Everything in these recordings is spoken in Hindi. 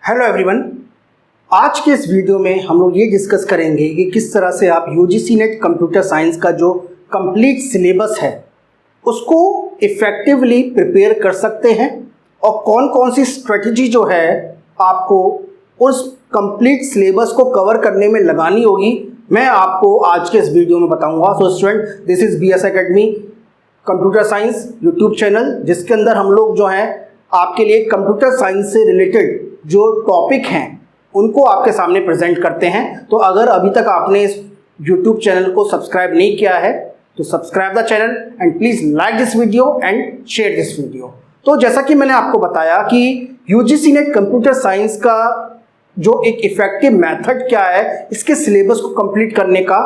Hello everyone. आज के इस वीडियो में हम लोग ये डिस्कस करेंगे कि किस तरह से आप यूजीसी नेट कंप्यूटर साइंस का जो कंप्लीट सिलेबस है उसको इफ़ेक्टिवली प्रिपेयर कर सकते हैं और कौन कौन सी स्ट्रेटजी जो है आपको उस कंप्लीट सिलेबस को कवर करने में लगानी होगी, मैं आपको आज के इस वीडियो में बताऊंगा। So student, this is BS academy computer science YouTube channel, जिसके अंदर हम लोग जो है आपके लिए कंप्यूटर साइंस से रिलेटेड जो टॉपिक हैं उनको आपके सामने प्रेजेंट करते हैं। तो अगर अभी तक आपने इस यूट्यूब चैनल को सब्सक्राइब नहीं किया है तो subscribe the channel and please like this video and share this video. तो जैसा कि मैंने आपको बताया कि यूजीसी नेट कंप्यूटर साइंस का जो एक इफ़ेक्टिव मेथड क्या है इसके सिलेबस को कंप्लीट करने का,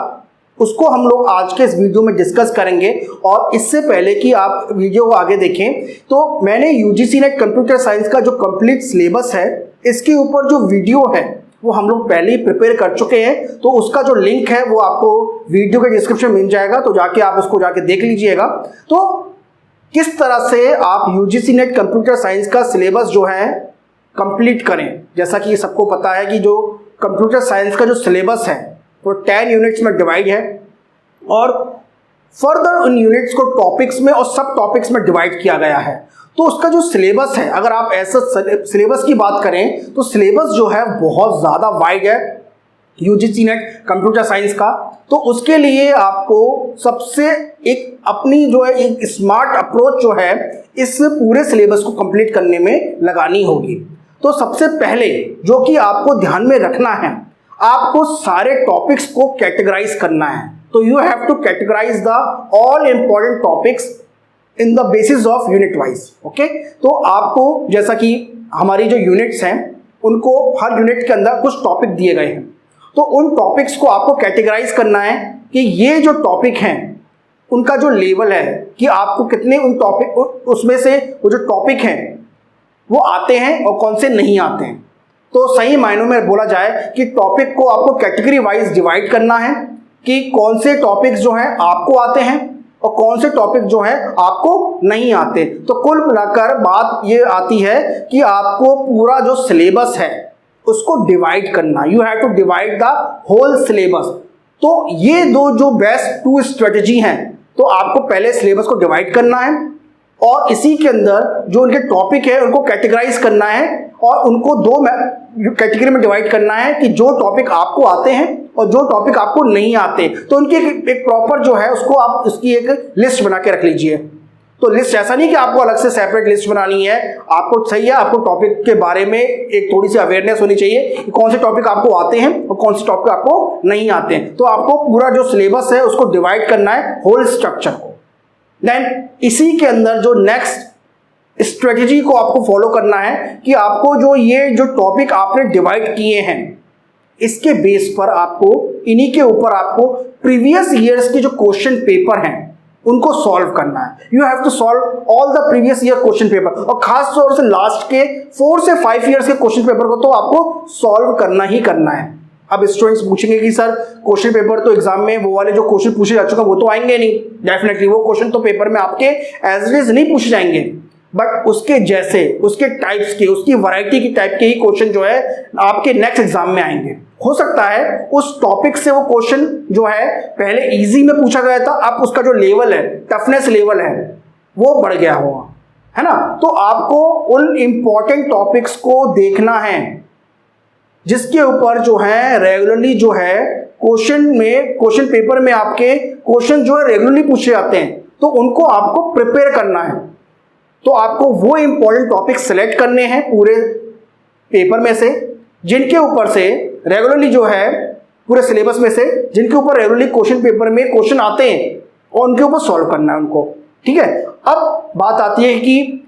उसको हम लोग आज के इस वीडियो में डिस्कस करेंगे। और इससे पहले कि आप वीडियो को आगे देखें तो मैंने यूजीसी नेट कंप्यूटर साइंस का जो कंप्लीट सिलेबस है इसके ऊपर जो वीडियो है वो हम लोग पहले ही प्रिपेयर कर चुके हैं। तो उसका जो लिंक है वो आपको वीडियो के डिस्क्रिप्शन में मिल जाएगा, तो जाके आप उसको जाके देख लीजिएगा। तो किस तरह से आप यूजीसी नेट कंप्यूटर साइंस का सिलेबस जो है कंप्लीट करें। जैसा कि सबको पता है कि जो कंप्यूटर साइंस का जो सिलेबस है वो 10 यूनिट्स में डिवाइड है और फर्दर उन यूनिट्स को टॉपिक्स में और सब टॉपिक्स में डिवाइड किया गया है। तो उसका जो सिलेबस है, अगर आप ऐसा सिलेबस की बात करें तो सिलेबस जो है बहुत ज़्यादा वाइड है यूजीसी नेट कंप्यूटर साइंस का। तो उसके लिए आपको सबसे एक अपनी जो है एक स्मार्ट अप्रोच जो है इस पूरे सिलेबस को कंप्लीट करने में लगानी होगी। तो सबसे पहले जो कि आपको ध्यान में रखना है, आपको सारे टॉपिक्स को कैटेगराइज करना है। तो you have to categorise the all important topics in the basis of unit wise. Okay, तो आपको जैसा कि हमारी जो यूनिट्स हैं उनको हर यूनिट के अंदर कुछ टॉपिक दिए गए हैं, तो उन टॉपिक्स को आपको कैटेगराइज करना है कि ये जो टॉपिक हैं उनका जो लेवल है कि आपको कितने उन टॉपिक उसमें से वो जो टॉपिक हैं वो आते हैं और कौन से नहीं आते हैं। तो सही मायनों में बोला जाए कि टॉपिक को आपको कैटेगरी वाइज डिवाइड करना है कि कौन से टॉपिक्स जो हैं आपको आते हैं और कौन से टॉपिक जो हैं आपको नहीं आते। तो कुल मिलाकर बात ये आती है कि आपको पूरा जो सिलेबस है उसको डिवाइड करना, you have to divide the whole syllabus. तो ये दो जो बेस्ट टू स्ट्रेटजी हैं, तो आपको पहले सिलेबस को डिवाइड करना है और इसी के अंदर जो उनके टॉपिक है उनको कैटेगराइज करना है और उनको दो कैटेगरी में डिवाइड करना है कि जो टॉपिक आपको आते हैं और जो टॉपिक आपको नहीं आते। तो उनकी एक प्रॉपर जो है उसको आप उसकी एक लिस्ट बना के रख लीजिए। तो लिस्ट ऐसा नहीं कि आपको अलग से सेपरेट लिस्ट बनानी है, आपको सही है, आपको टॉपिक के बारे में एक थोड़ी सी अवेयरनेस होनी चाहिए कि कौन से टॉपिक आपको आते हैं और कौन से टॉपिक आपको नहीं आते हैं। तो आपको पूरा जो सिलेबस है उसको डिवाइड करना है होल स्ट्रक्चर को। देन इसी के अंदर जो नेक्स्ट स्ट्रेटजी को आपको फॉलो करना है कि आपको जो ये जो टॉपिक आपने डिवाइड किए हैं इसके बेस पर आपको इन्हीं के ऊपर आपको प्रीवियस ईयर्स के जो क्वेश्चन पेपर हैं उनको सॉल्व करना है। You have to solve all the previous year question paper और खास तौर से लास्ट के 4 से 5 ईयर्स के क्वेश्चन पेपर को तो आपको सॉल्व करना ही करना है। अब स्टूडेंट्स पूछेंगे कि सर क्वेश्चन पेपर तो एग्जाम में वो वाले जो क्वेश्चन पूछे जा चुके हैं वो तो आएंगे नहीं, डेफिनेटली वो क्वेश्चन तो पेपर में आपके एज इट इज नहीं पूछे जाएंगे, बट उसके जैसे उसके टाइप्स के उसकी वैरायटी की टाइप के ही क्वेश्चन जो है आपके नेक्स्ट एग्जाम में आएंगे। हो सकता है उस टॉपिक से वो क्वेश्चन जो है पहले इजी में पूछा गया था, अब उसका जो लेवल है, टफनेस लेवल है, वो बढ़ गया होगा, है ना। तो आपको उन इंपॉर्टेंट टॉपिक्स को देखना है जिसके ऊपर जो है रेगुलरली जो है क्वेश्चन पेपर में आपके क्वेश्चन जो है रेगुलरली पूछे जाते हैं, तो उनको आपको प्रिपेयर करना है। तो आपको वो इंपॉर्टेंट टॉपिक सेलेक्ट करने हैं पूरे पेपर में से जिनके ऊपर से रेगुलरली जो है पूरे सिलेबस में से जिनके ऊपर रेगुलरली क्वेश्चन पेपर में क्वेश्चन आते हैं और उनके ऊपर सॉल्व करना है उनको। ठीक है, अब बात आती है कि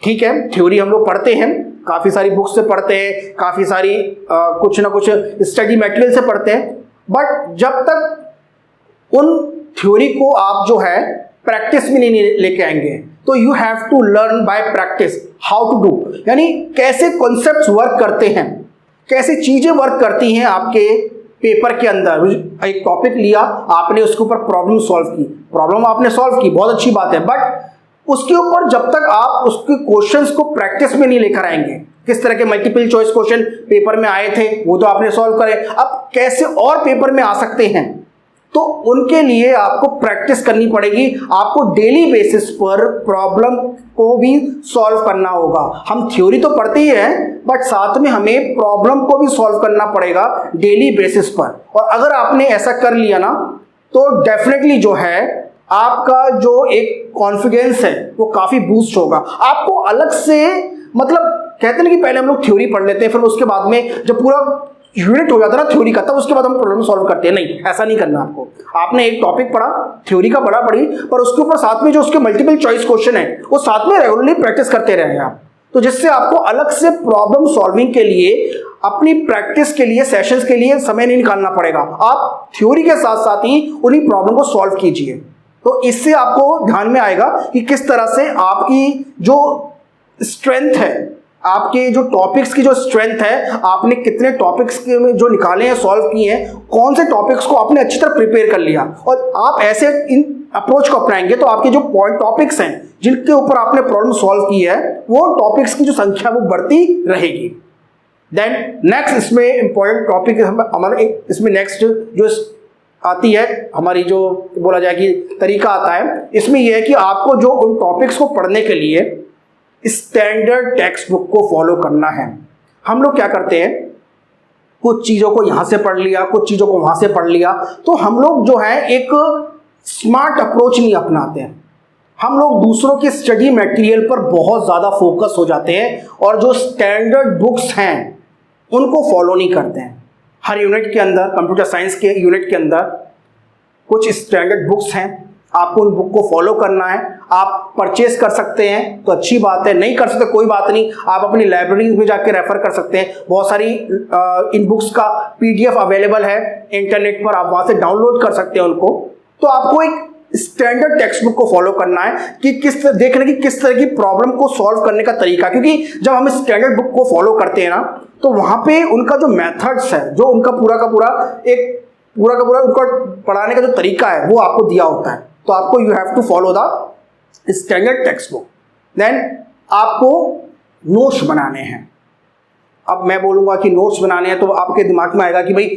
ठीक है थ्योरी हम लोग पढ़ते हैं, काफ़ी सारी बुक्स से पढ़ते हैं, काफ़ी सारी कुछ ना कुछ स्टडी मटेरियल से पढ़ते हैं, बट जब तक उन थ्योरी को आप जो है प्रैक्टिस में नहीं लेके आएंगे तो you have to learn by practice how to do, यानी कैसे कॉन्सेप्ट्स वर्क करते हैं, कैसे चीज़ें वर्क करती हैं आपके पेपर के अंदर। एक टॉपिक लिया आपने, उसके ऊपर प्रॉब्लम सॉल्व की, प्रॉब्लम आपने सॉल्व की, बहुत अच्छी बात है, बट उसके ऊपर जब तक आप उसके क्वेश्चंस को प्रैक्टिस में नहीं लेकर आएंगे किस तरह के मल्टीपल चॉइस क्वेश्चन पेपर में आए थे वो तो आपने सॉल्व करे, अब कैसे और पेपर में आ सकते हैं, तो उनके लिए आपको प्रैक्टिस करनी पड़ेगी। आपको डेली बेसिस पर प्रॉब्लम को भी सॉल्व करना होगा। हम थ्योरी तो पढ़ते ही हैं, बट साथ में हमें प्रॉब्लम को भी सॉल्व करना पड़ेगा डेली बेसिस पर। और अगर आपने ऐसा कर लिया ना, तो डेफिनेटली जो है आपका जो एक कॉन्फिडेंस है वो काफी बूस्ट होगा। आपको अलग से, मतलब कहते हैं ना कि पहले हम लोग थ्योरी पढ़ लेते हैं, फिर उसके बाद में जब पूरा यूनिट हो जाता है ना थ्योरी का, तब उसके बाद हम प्रॉब्लम सॉल्व करते हैं। नहीं, ऐसा नहीं करना आपको। आपने एक टॉपिक पढ़ा, थ्योरी का पढ़ी, पर उसके ऊपर साथ में जो उसके मल्टीपल चॉइस क्वेश्चन है वो साथ में रेगुलरली प्रैक्टिस करते रहे आप, तो जिससे आपको अलग से प्रॉब्लम सॉल्विंग के लिए, अपनी प्रैक्टिस के लिए, सेशंस के लिए समय नहीं निकालना पड़ेगा। आप थ्योरी के साथ साथ ही उन्हीं प्रॉब्लम को सॉल्व कीजिए। तो इससे आपको ध्यान में आएगा कि किस तरह से आपकी जो स्ट्रेंथ है, आपके जो टॉपिक्स की जो स्ट्रेंथ है, आपने कितने टॉपिक्स जो निकाले हैं, सॉल्व किए हैं, कौन से टॉपिक्स को आपने अच्छी तरह प्रिपेयर कर लिया, और आप ऐसे इन अप्रोच को अपनाएंगे तो आपके जो पॉइंट टॉपिक्स हैं जिनके ऊपर आपने प्रॉब्लम सॉल्व की है, वो टॉपिक्स की जो संख्या वो बढ़ती रहेगी। देन नेक्स्ट इसमें इंपॉर्टेंट टॉपिक हमारे, इसमें नेक्स्ट जो आती है हमारी, जो बोला जाए कि तरीका आता है, इसमें यह है कि आपको जो उन टॉपिक्स को पढ़ने के लिए स्टैंडर्ड टेक्स्ट बुक को फॉलो करना है। हम लोग क्या करते हैं, कुछ चीज़ों को यहाँ से पढ़ लिया, कुछ चीज़ों को वहाँ से पढ़ लिया, तो हम लोग जो है एक स्मार्ट अप्रोच नहीं अपनाते हैं। हम लोग दूसरों के स्टडी मटेरियल पर बहुत ज़्यादा फोकस हो जाते हैं और जो स्टैंडर्ड बुक्स हैं उनको फॉलो नहीं करते हैं। हर यूनिट के अंदर, कंप्यूटर साइंस के यूनिट के अंदर कुछ स्टैंडर्ड बुक्स हैं, आपको उन बुक को फॉलो करना है। आप परचेज कर सकते हैं तो अच्छी बात है, नहीं कर सकते कोई बात नहीं, आप अपनी लाइब्रेरी में जाके रेफर कर सकते हैं। बहुत सारी इन बुक्स का पीडीएफ अवेलेबल है इंटरनेट पर, आप वहां से डाउनलोड कर सकते हैं उनको। तो आपको एक स्टैंडर्ड टेक्स्ट बुक को फॉलो करना है कि देखने की किस तरह की प्रॉब्लम को सॉल्व करने का तरीका, क्योंकि जब हम स्टैंडर्ड बुक को फॉलो करते हैं ना, तो वहां पे उनका जो मेथड्स है, जो उनका पूरा का पूरा उनका पढ़ाने का जो तरीका है वो आपको दिया होता है। तो आपको you have to follow the standard text book. Then आपको नोट्स बनाने हैं। अब मैं बोलूँगा कि नोट्स बनाने हैं तो आपके दिमाग में आएगा कि भाई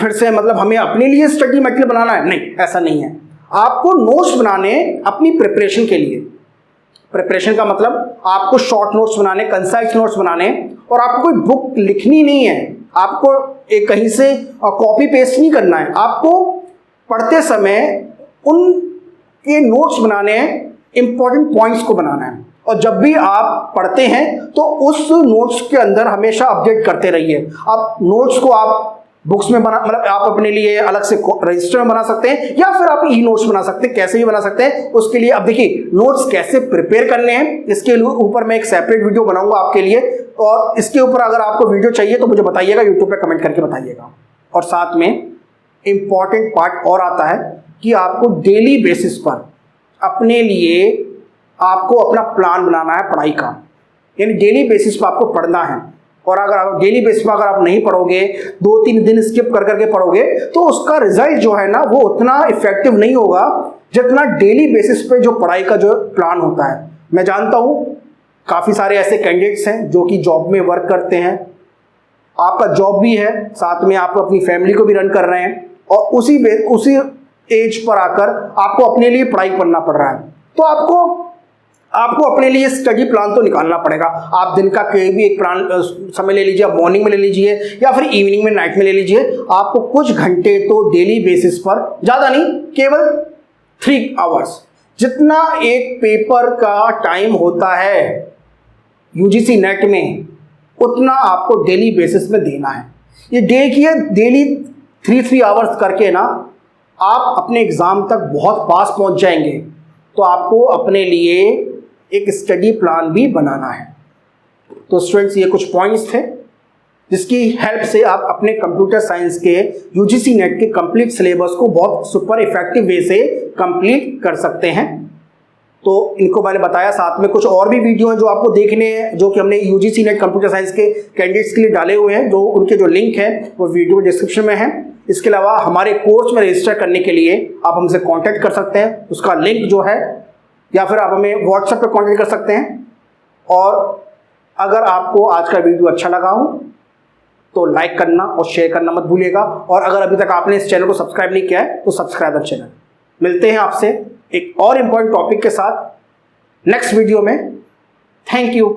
फिर से मतलब हमें अपने लिए स्टडी मटेरियल बनाना है। नहीं, ऐसा नहीं है। आपको नोट्स बनाने अपनी प्रिपरेशन के लिए, प्रिपरेशन का मतलब आपको शॉर्ट नोट्स बनाने, कंसाइज नोट्स बनाने, और आपको कोई बुक लिखनी नहीं है, आपको एक कहीं से कॉपी पेस्ट नहीं करना है। आपको पढ़ते समय उनके नोट्स बनाने हैं, इंपॉर्टेंट पॉइंट्स को बनाना है, और जब भी आप पढ़ते हैं तो उस नोट्स के अंदर हमेशा अपडेट करते रहिए। आप नोट्स को आप बुक्स में बना, मतलब आप अपने लिए अलग से रजिस्टर में बना सकते हैं, या फिर आप ई नोट्स बना सकते हैं, कैसे भी बना सकते हैं। उसके लिए अब देखिए नोट्स कैसे प्रिपेयर करने हैं, इसके ऊपर मैं एक सेपरेट वीडियो बनाऊंगा आपके लिए, और इसके ऊपर अगर आपको वीडियो चाहिए तो मुझे बताइएगा, यूट्यूब पे कमेंट करके बताइएगा। और साथ में इंपॉर्टेंट पार्ट और आता है कि आपको डेली बेसिस पर अपने लिए आपको अपना प्लान बनाना है पढ़ाई का, यानी डेली बेसिस पर आपको पढ़ना है। और अगर आप डेली बेसिस पर अगर आप नहीं पढ़ोगे, 2-3 दिन स्किप कर करके पढ़ोगे, तो उसका रिजल्ट जो है ना वो उतना इफेक्टिव नहीं होगा जितना डेली बेसिस पे जो पढ़ाई का जो प्लान होता है। मैं जानता हूँ काफ़ी सारे ऐसे कैंडिडेट्स हैं जो कि जॉब में वर्क करते हैं, आपका जॉब भी है, साथ में आप अपनी फैमिली को भी रन कर रहे हैं, और उसी एज पर आकर आपको अपने लिए पढ़ाई पढ़ना पड़ रहा है। तो आपको अपने लिए स्टडी प्लान तो निकालना पड़ेगा। आप दिन का कोई भी एक प्लान समय ले लीजिए, आप मॉर्निंग में ले लीजिए या फिर इवनिंग में, नाइट में ले लीजिए। आपको कुछ घंटे तो डेली बेसिस पर, ज़्यादा नहीं, केवल 3 आवर्स, जितना एक पेपर का टाइम होता है यूजीसी नेट में, उतना आपको डेली बेसिस में देना है। ये देखिए डेली 3 आवर्स करके ना आप अपने एग्ज़ाम तक बहुत पास पहुंच जाएंगे। तो आपको अपने लिए एक स्टडी प्लान भी बनाना है। तो स्टूडेंट्स, ये कुछ पॉइंट्स थे जिसकी हेल्प से आप अपने कंप्यूटर साइंस के यूजीसी नेट के कंप्लीट सिलेबस को बहुत सुपर इफेक्टिव वे से कंप्लीट कर सकते हैं। तो इनको मैंने बताया, साथ में कुछ और भी वीडियो हैं जो आपको देखने हैं, जो कि हमने यूजीसी नेट कंप्यूटर साइंस के कैंडिडेट्स के लिए डाले हुए हैं, जो उनके जो लिंक है वो वीडियो डिस्क्रिप्शन में है। इसके अलावा हमारे कोर्स में रजिस्टर करने के लिए आप हमसे कांटेक्ट कर सकते हैं, उसका लिंक जो है, या फिर आप हमें व्हाट्सएप पर कांटेक्ट कर सकते हैं। और अगर आपको आज का वीडियो अच्छा लगा हो तो लाइक करना और शेयर करना मत भूलिएगा, और अगर अभी तक आपने इस चैनल को सब्सक्राइब नहीं किया है तो सब्सक्राइब द चैनल। मिलते हैं आपसे एक और इम्पोर्टेंट टॉपिक के साथ नेक्स्ट वीडियो में। Thank you.